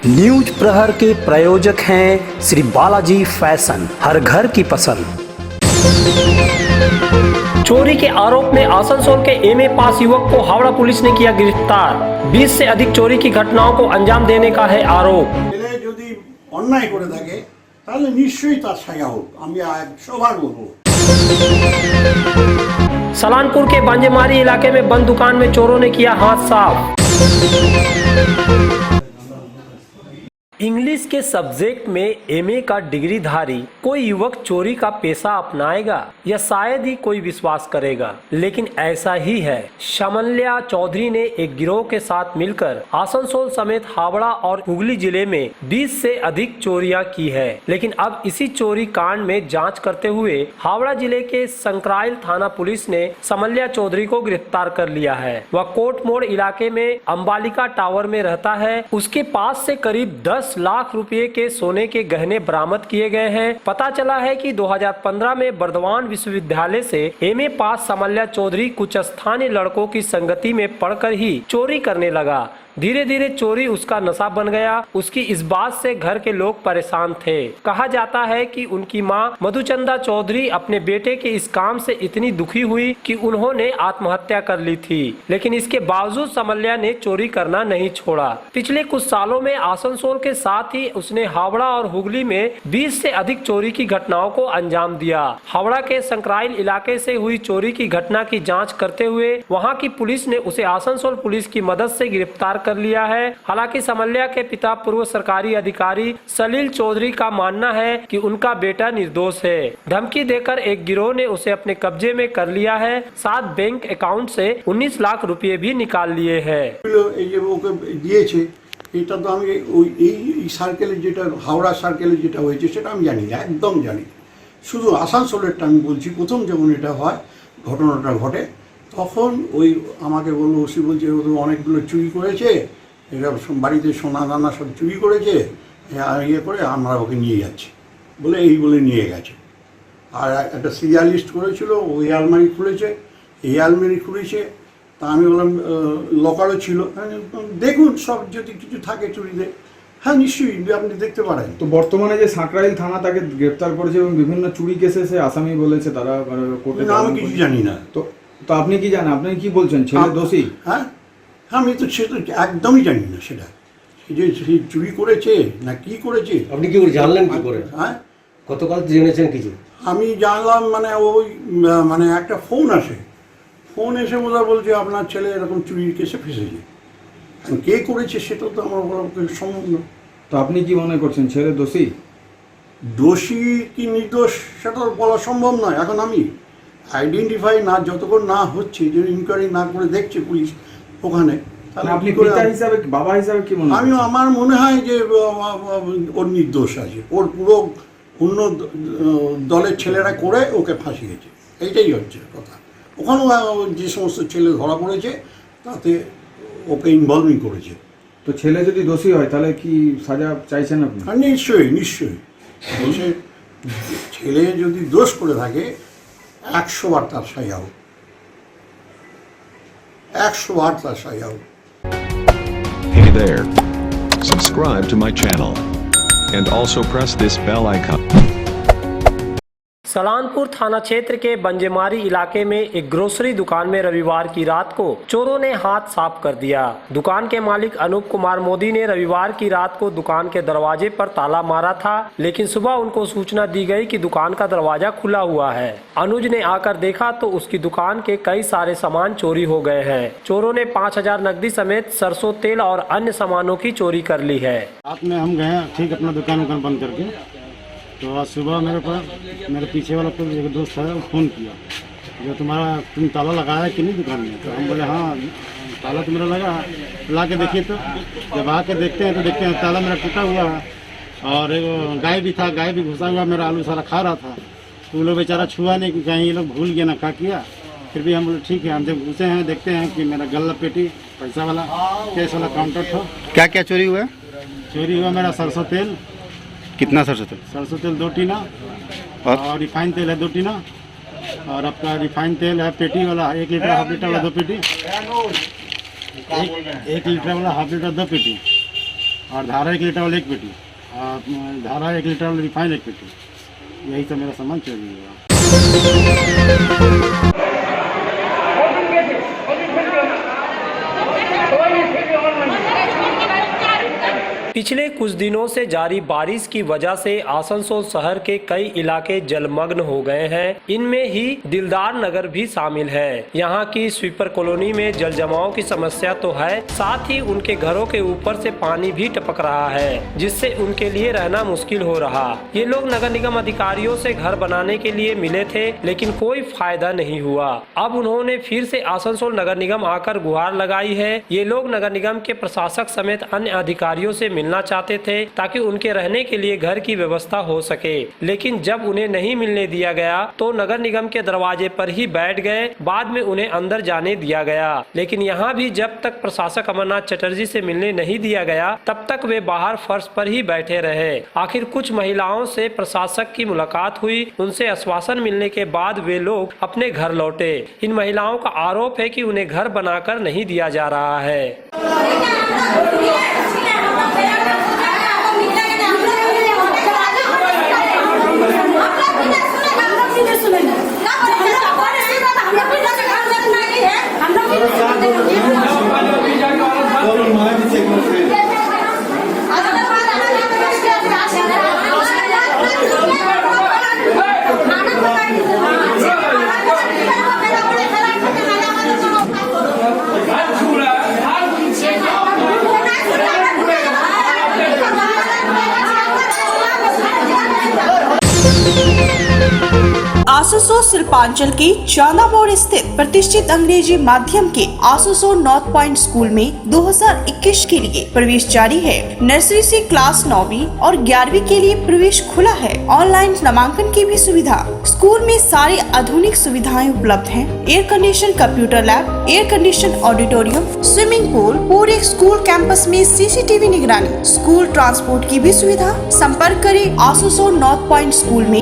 News प्रहर के प्रायोजक हैं श्री बालाजी फैशन, हर घर की पसंद। चोरी के आरोप में आसनसोल के एमए पास युवक को हावड़ा पुलिस ने किया गिरफ्तार। 20 से अधिक चोरी की घटनाओं को अंजाम देने का है आरोप। যদি অন্যায় করে থাকে তাহলে নিশ্চয়ই তার সাজা হোক, আমি 100 বার বলবো। सलानपुर के बांजेमारी इलाके में बंद दुकान में चोरों ने किया हाथ साफ। इंग्लिश के सब्जेक्ट में एमए का डिग्रीधारी कोई युवक चोरी का पेशा अपनाएगा या शायद ही कोई विश्वास करेगा, लेकिन ऐसा ही है। शमल्या चौधरी ने एक गिरोह के साथ मिलकर आसनसोल समेत हावड़ा और हुगली जिले में 20 से अधिक चोरियां की है। लेकिन अब इसी चोरी कांड में जांच करते हुए हावड़ा जिले के संक्राइल थाना पुलिस ने शमल्या चौधरी को गिरफ्तार कर लिया है। वह कोट मोड़ इलाके में अंबालिका टावर में रहता है। उसके पास से करीब 10 लाख रुपए के सोने के गहने बरामद किए गए हैं। पता चला है कि 2015 में बर्दवान विश्वविद्यालय से एमए पास शमल्या चौधरी कुछ स्थानीय लड़कों की संगति में पढ़कर ही चोरी करने लगा। धीरे धीरे चोरी उसका नशा बन गया। उसकी इस बात से घर के लोग परेशान थे। कहा जाता है कि उनकी मां मधुचंदा चौधरी अपने बेटे के इस काम से इतनी दुखी हुई कि उन्होंने आत्महत्या कर ली थी। लेकिन इसके बावजूद शमल्या ने चोरी करना नहीं छोड़ा। पिछले कुछ सालों में आसनसोल के साथ ही उसने हावड़ा और हुगली में 20 से अधिक चोरी की घटनाओं को अंजाम दिया। हावड़ा के संक्राइल इलाके से हुई चोरी की घटना की जाँच करते हुए वहाँ की पुलिस ने उसे आसनसोल पुलिस की मदद से गिरफ्तार कर लिया है। हालांकि शमल्या के पिता पूर्व सरकारी अधिकारी सलील चौधरी का मानना है कि उनका बेटा निर्दोष है। धमकी देकर एक गिरोह ने उसे अपने कब्जे में कर लिया है। साथ बैंक अकाउंट से 19 लाख रुपए भी निकाल लिए हैं। এটা তো আমি ওই এই সার্কেলে যেটা হাওড়া সার্কেলে যেটা হয়েছে সেটা আমি জানি না, একদম জানি। শুধু আসানসোলেরটা আমি বলছি। প্রথম যখন এটা হয়, ঘটনাটা ঘটে, তখন ওই আমাকে বললো ওসি, বলছে ও তো অনেকগুলো চুরি করেছে, এরা বাড়িতে সোনা দানা সব চুরি করেছে, ইয়ে করে আমরা ওকে নিয়ে যাচ্ছি বলে এই বলে নিয়ে গেছে। আর একটা সিরিয়াল লিস্ট করেছিল, ওই আলমারি খুলেছে, এই আলমারি খুলেছে। তা আমি বললাম লকারও ছিল, দেখুন সব যদি কিছু থাকে চুরিতে। হ্যাঁ নিশ্চয়ই আপনি দেখতে পারেন। তো বর্তমানে যে সাঁকরাইল থানা তাকে গ্রেফতার করেছে এবং বিভিন্ন চুরি কেসে সে আসামি বলেছে তারা কোর্টে। আমি কিছু জানি না। তো আপনি কি জানেন? আপনি কি বলছেন ছেলে দোষী? হ্যাঁ আমি তো সেটা একদমই জানি না, সেটা যে সে চুরি করেছে না কি করেছে। আপনি কি করে জানলেন কি করে? হ্যাঁ গতকাল জেনেছেন কিছু? আমি জানলাম মানে ওই মানে একটা ফোন আসে, ফোন এসে বোধহয় বলছে আপনার ছেলে এরকম চুরির কেসে ফেসেছে। কে করেছে সেটা তো আমার বলা সম্ভব না। তো আপনি কি মনে করছেন ছেলে দোষী? দোষী কি নির্দোষ সেটা বলা সম্ভব নয়। এখন আমি আইডেন্টিফাই না যতক্ষণ না হচ্ছে, যে ইনকোয়ারি না করে দেখছে পুলিশ ওখানে, তাহলে আপনি পিতা হিসাবে, বাবা হিসাবে কি মনে হয়? আমি আমার মনে হয় যে ওর নির্দোষ আছে। ওর পুরো অন্য দলের ছেলেরা করে ওকে ফাঁসিয়েছে, এইটাই হচ্ছে কথা। ওখানেও যে সমস্ত ছেলে ধরা পড়েছে তাতে ওকে ইনভলভিং করেছে। তো ছেলে যদি দোষী হয় তাহলে কি সাজা চাইছেন আপনি? নিশ্চয়ই নিশ্চয়ই। ছেলে যদি দোষ করে থাকে 100 বার তার সাজা হোক, 100 বার তার সাজা হোক। Hey there. Subscribe to my channel. And also press this bell icon. Salanpur थाना क्षेत्र के बंजेमारी इलाके में एक ग्रोसरी दुकान में रविवार की रात को चोरों ने हाथ साफ कर दिया। दुकान के मालिक अनूप कुमार मोदी ने रविवार की रात को दुकान के दरवाजे पर ताला मारा था, लेकिन सुबह उनको सूचना दी गई कि दुकान का दरवाजा खुला हुआ है। अनुज ने आकर देखा तो उसकी दुकान के कई सारे सामान चोरी हो गए हैं। चोरों ने 5000 नकदी समेत सरसों तेल और अन्य सामानों की चोरी कर ली है। रात में हम गए ठीक अपना दुकान बंद करके, तो आज सुबह मेरे पीछे वाला कोई एक दोस्त है, वो फ़ोन किया जो तुम ताला लगाया कि नहीं दुकान में? तो हम बोले हाँ ताला तो मेरा लगा। ला के देखिए तो जब आके देखते हैं तो देखते हैं ताला मेरा टूटा हुआ है, और एक गाय भी था, गाय भी घुसा हुआ मेरा आलू सारा खा रहा था। तो वो लोग बेचारा छुआ नहीं कि कहीं ये लोग भूल गया ना क्या किया। फिर भी हम बोले ठीक है, हम जब घुसे हैं देखते हैं कि मेरा गल्ला पेटी, पैसा वाला, कैश वाला काउंटर था। क्या क्या चोरी हुआ? चोरी हुआ मेरा सरसों तेल। कितना सरसों तेल? सरसों तेल 2 टीना और रिफाइन तेल है 2 टीना, और आपका रिफाइंड तेल है पेटी वाला 1 लीटर हाफ लीटर वाला 2 पेटी, 1 लीटर वाला हाफ लीटर 2 पेटी, और धारा 1 लीटर वाला 1 पेटी, और धारा 1 लीटर वाला रिफाइंड 1 पेटी। यही सब मेरा सामान चल रहा है। पिछले कुछ दिनों से जारी बारिश की वजह से आसनसोल शहर के कई इलाके जलमग्न हो गए हैं। इनमें ही दिलदार नगर भी शामिल है। यहाँ की स्वीपर कॉलोनी में जल जमाव की समस्या तो है, साथ ही उनके घरों के ऊपर से पानी भी टपक रहा है, जिससे उनके लिए रहना मुश्किल हो रहा। ये लोग नगर निगम अधिकारियों से घर बनाने के लिए मिले थे, लेकिन कोई फायदा नहीं हुआ। अब उन्होंने फिर से आसनसोल नगर निगम आकर गुहार लगाई है। ये लोग नगर निगम के प्रशासक समेत अन्य अधिकारियों से मिलना चाहते थे ताकि उनके रहने के लिए घर की व्यवस्था हो सके, लेकिन जब उन्हें नहीं मिलने दिया गया तो नगर निगम के दरवाजे पर ही बैठ गए। बाद में उन्हें अंदर जाने दिया गया, लेकिन यहाँ भी जब तक प्रशासक अमरनाथ चटर्जी से मिलने नहीं दिया गया तब तक वे बाहर फर्श पर ही बैठे रहे। आखिर कुछ महिलाओं से प्रशासक की मुलाकात हुई, उनसे आश्वासन मिलने के बाद वे लोग अपने घर लौटे। इन महिलाओं का आरोप है कि उन्हें घर बनाकर नहीं दिया जा रहा है। आसनसोल शिल्पांचल के चांदा मोड़ स्थित प्रतिष्ठित अंग्रेजी माध्यम के आसनसोल नॉर्थ पॉइंट स्कूल में 2021 के लिए प्रवेश जारी है। नर्सरी से क्लास 9वीं और 11वीं के लिए प्रवेश खुला है। ऑनलाइन नामांकन की भी सुविधा। स्कूल में सारी आधुनिक सुविधाएं उपलब्ध हैं। Air condition computer lab, air condition auditorium, swimming pool, पूरे स्कूल कैंपस में CCTV निगरानी, स्कूल ट्रांसपोर्ट की भी सुविधा। संपर्क करें आसनसोल नॉर्थ पॉइंट स्कूल में।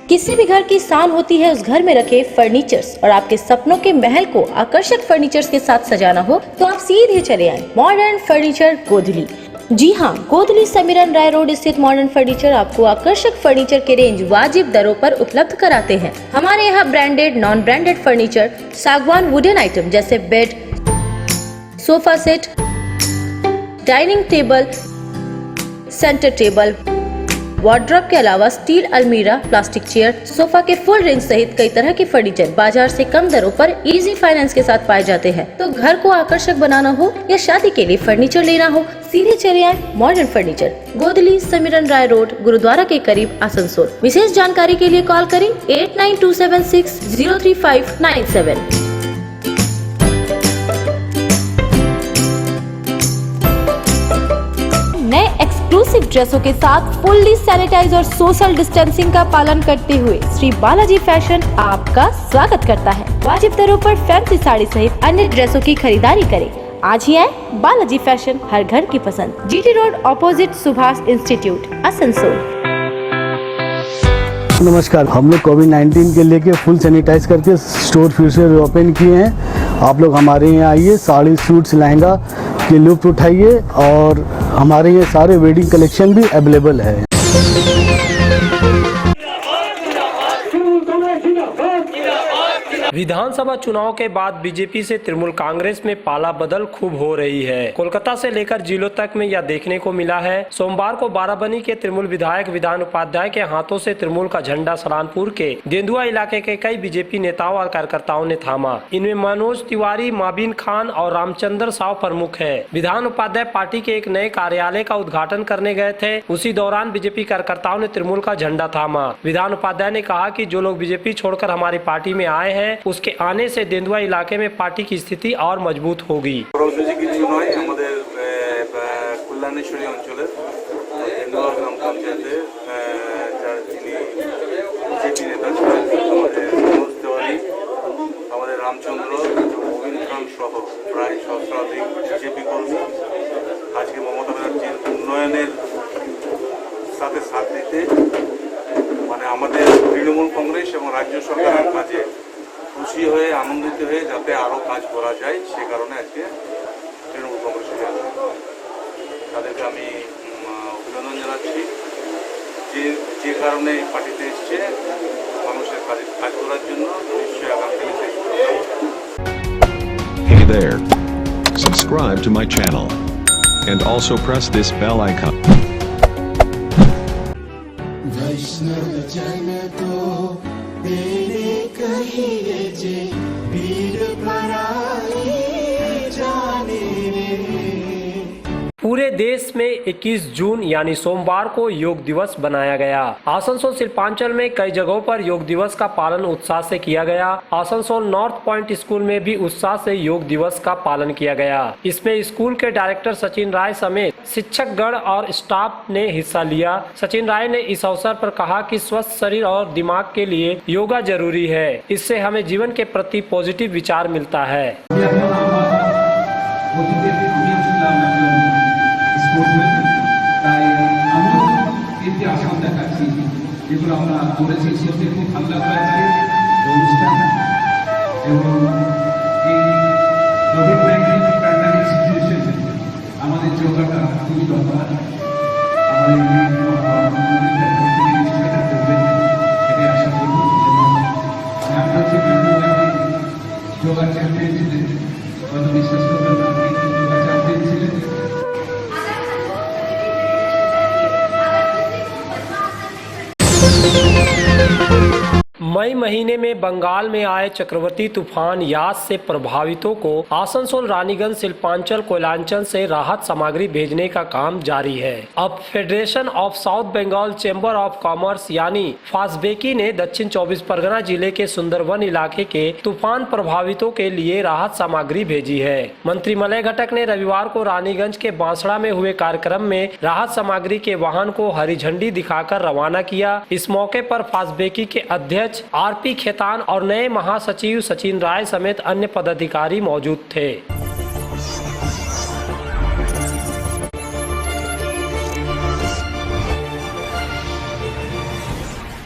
किसी भी घर की शान होती है उस घर में रखे फर्नीचर्स, और आपके सपनों के महल को आकर्षक फर्नीचर्स के साथ सजाना हो तो आप सीधे चले आए मॉडर्न फर्नीचर गोधली। जी हाँ, गोधली समीरन राय रोड स्थित मॉडर्न फर्नीचर आपको आकर्षक फर्नीचर के रेंज वाजिब दरों पर उपलब्ध कराते हैं। हमारे यहाँ ब्रांडेड, नॉन ब्रांडेड फर्नीचर, सागवान वुडन आइटम जैसे bed, sofa set, dining table, centre table, wardrobe के अलावा स्टील अलमीरा, प्लास्टिक चेयर, सोफा के फुल रेंज सहित कई तरह के फर्नीचर बाजार से कम दरों पर इजी फाइनेंस के साथ पाए जाते हैं। तो घर को आकर्षक बनाना हो या शादी के लिए फर्नीचर लेना हो, सीधे चले आए मॉडर्न फर्नीचर, गोधली समीरन राय रोड, गुरुद्वारा के करीब, आसनसोल। विशेष जानकारी के लिए कॉल करें 8927603597। नए एक्सक्लूसिव ड्रेसों के साथ फुल्ली सैनिटाइज और सोशल डिस्टेंसिंग का पालन करते हुए श्री बालाजी फैशन आपका स्वागत करता है। वाजिब दरों पर फैंसी साड़ी सहित अन्य ड्रेसों की खरीदारी करें। आज ही आए बालाजी फैशन, हर घर की पसंद। GT road opposite Subhash institute, Asansol. नमस्कार, हम लोग कोविड-19 के लेके फुल सैनिटाइज करके स्टोर फिर से ओपन किए हैं। आप लोग हमारे यहाँ आइए, साड़ी, सूट्स, लहंगा के लुत्फ उठाइए, और हमारे यहाँ सारे वेडिंग कलेक्शन भी अवेलेबल है। विधानसभा चुनाव के बाद बीजेपी से तृणमूल कांग्रेस में पाला बदल खूब हो रही है। कोलकाता से लेकर जिलों तक में यह देखने को मिला है। सोमवार को बाराबनी के तृणमूल विधायक विधान उपाध्याय के हाथों से तृणमूल का झंडा सलानपुर के तेंदुआ इलाके के कई बीजेपी नेताओं और कार्यकर्ताओं ने थामा। इनमें मनोज तिवारी, माबिन खान और रामचंद्र साव प्रमुख है। विधान उपाध्याय पार्टी के एक नए कार्यालय का उद्घाटन करने गए थे। उसी दौरान बीजेपी कार्यकर्ताओं ने तृणमूल का झंडा थामा। विधान उपाध्याय ने कहा कि जो लोग बीजेपी छोड़कर हमारी पार्टी में आए हैं, उसके आने से तेंदुआ इलाके में पार्टी की स्थिति और मजबूत होगी। কল্যাণেশ্বরী অঞ্চলের তেন্দুয়া গ্রাম পঞ্চায়েতে বিজেপি নেতা ছিলেন আমাদের মনোজ তেওয়ারি, আমাদের রামচন্দ্র, মোবিন খান সহ প্রায় সহস্রাধিক বিজেপি কর্মী আজকে মমতা ব্যানার্জির উন্নয়নের সাথে সাথ দিতে মানে আমাদের তৃণমূল কংগ্রেস এবং রাজ্য সরকারের কাজে খুশি হয়ে আনন্দিত হয়ে যাতে আরও কাজ করা যায় সে কারণে আজকে তৃণমূল কংগ্রেসে তাদেরকে আমি অভিনন্দন জানাচ্ছি যে কারণে পার্টিতে এসছে মানুষের কাজ করার জন্য নিশ্চয়ই আগামী দিনে শেষ করতে হবে। Hey there. Subscribe to my channel. And also press this bell icon. वैष्णव जन तो तेरे कहिए जे पीर पराई जाने रे। पूरे देश में 21 जून यानी सोमवार को योग दिवस बनाया गया। आसनसोल शिल्पांचल में कई जगहों पर योग दिवस का पालन उत्साह से किया गया। आसनसोल नॉर्थ पॉइंट स्कूल में भी उत्साह से योग दिवस का पालन किया गया। इसमें स्कूल के डायरेक्टर सचिन राय समेत शिक्षकगण और स्टाफ ने हिस्सा लिया। सचिन राय ने इस अवसर पर कहा कि स्वस्थ शरीर और दिमाग के लिए योगा जरूरी है। इससे हमें जीवन के प्रति पॉजिटिव विचार मिलता है। তাই আমিও তিনটি আসন দেখাচ্ছি যেগুলো আমরা করেছি সত্যি খুব ভালো লাগলো আজকে অনুষ্ঠান এবং এই কোভিড-19 প্যান্ডেমিক সিচুয়েশনে আমাদের যোগাটা খুবই দরকার। এটাই আশা করব এবং আমি হচ্ছে যোগা চ্যাম্পিয়ন ছিলেন হয়তো বিশ্বাস করবেন না যোগা চ্যাম্পিয়ন ছিলেন। मई महीने में बंगाल में आए चक्रवाती तूफान यास से प्रभावितों को आसनसोल रानीगंज शिल्पांचल कोयलांचल से राहत सामग्री भेजने का काम जारी है। अब federation of south Bengal chamber of commerce यानी फास्बेकी ने दक्षिण 24 परगना जिले के सुंदरवन इलाके के तूफान प्रभावितों के लिए राहत सामग्री भेजी है। मंत्री मलय घटक ने रविवार को रानीगंज के बांसड़ा में हुए कार्यक्रम में राहत सामग्री के वाहन को हरी झंडी दिखाकर रवाना किया। इस मौके पर फास्बेकी के अध्यक्ष आरपी खेतान और नए महासचिव सचिन राय समेत अन्य पदाधिकारी मौजूद थे।